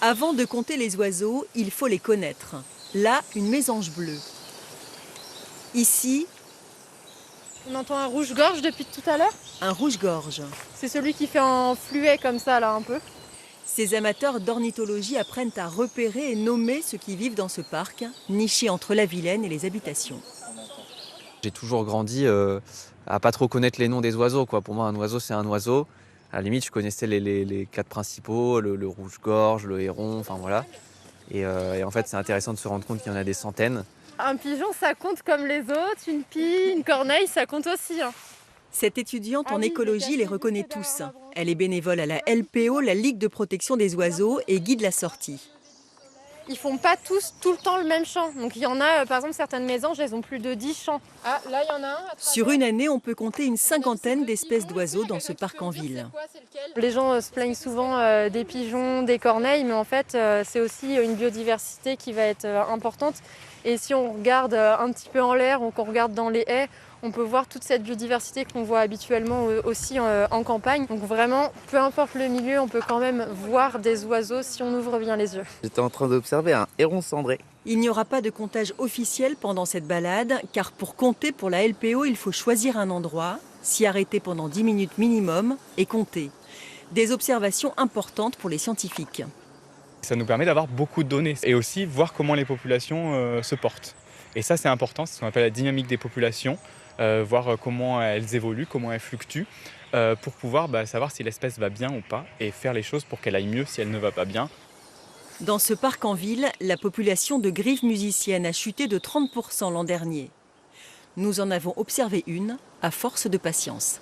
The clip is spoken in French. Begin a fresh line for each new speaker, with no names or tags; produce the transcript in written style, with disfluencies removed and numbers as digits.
Avant de compter les oiseaux, il faut les connaître. Là, une mésange bleue. Ici,
On entend un rouge-gorge depuis tout à l'heure.
un rouge-gorge.
C'est celui qui fait en fluet comme ça là un peu.
Ces amateurs d'ornithologie apprennent à repérer et nommer ceux qui vivent dans ce parc, niché entre la Vilaine et les habitations.
J'ai toujours grandi à pas trop connaître les noms des oiseaux, quoi. Pour moi, un oiseau, c'est un oiseau. À la limite, je connaissais les quatre principaux, le rouge-gorge, le héron, enfin voilà. Et en fait, c'est intéressant de se rendre compte qu'il y en a des centaines.
Un pigeon, ça compte comme les autres. Une pie, une corneille, ça compte aussi.
Cette étudiante en
Ah oui,
écologie les reconnaît
caché
tous.
derrière la branche.
Elle est bénévole à la LPO, la Ligue de protection des oiseaux, et guide la sortie.
Ils font pas tous tout le temps le même chant. Donc il y en a, par exemple, certaines mésanges, elles ont plus de 10 chants. Ah, là, il y en a un.
Sur une année, on peut compter une cinquantaine d'espèces d'oiseaux dans ce parc en ville.
Les gens se plaignent souvent des pigeons, des corneilles, mais en fait, c'est aussi une biodiversité qui va être importante. Et si on regarde un petit peu en l'air ou qu'on regarde dans les haies, on peut voir toute cette biodiversité qu'on voit habituellement aussi en campagne. Donc vraiment, peu importe le milieu, on peut quand même voir des oiseaux si on ouvre bien les yeux.
J'étais en train d'observer un héron cendré.
Il n'y aura pas de comptage officiel pendant cette balade, car pour compter pour la LPO, il faut choisir un endroit, s'y arrêter pendant 10 minutes minimum et compter. Des observations importantes pour les scientifiques.
Ça nous permet d'avoir beaucoup de données et aussi voir comment les populations se portent. Et ça, c'est important, c'est ce qu'on appelle la dynamique des populations, voir comment elles évoluent, comment elles fluctuent, pour pouvoir savoir si l'espèce va bien ou pas et faire les choses pour qu'elle aille mieux si elle ne va pas bien.
Dans ce parc en ville, la population de grives musiciennes a chuté de 30% l'an dernier. Nous en avons observé une à force de patience.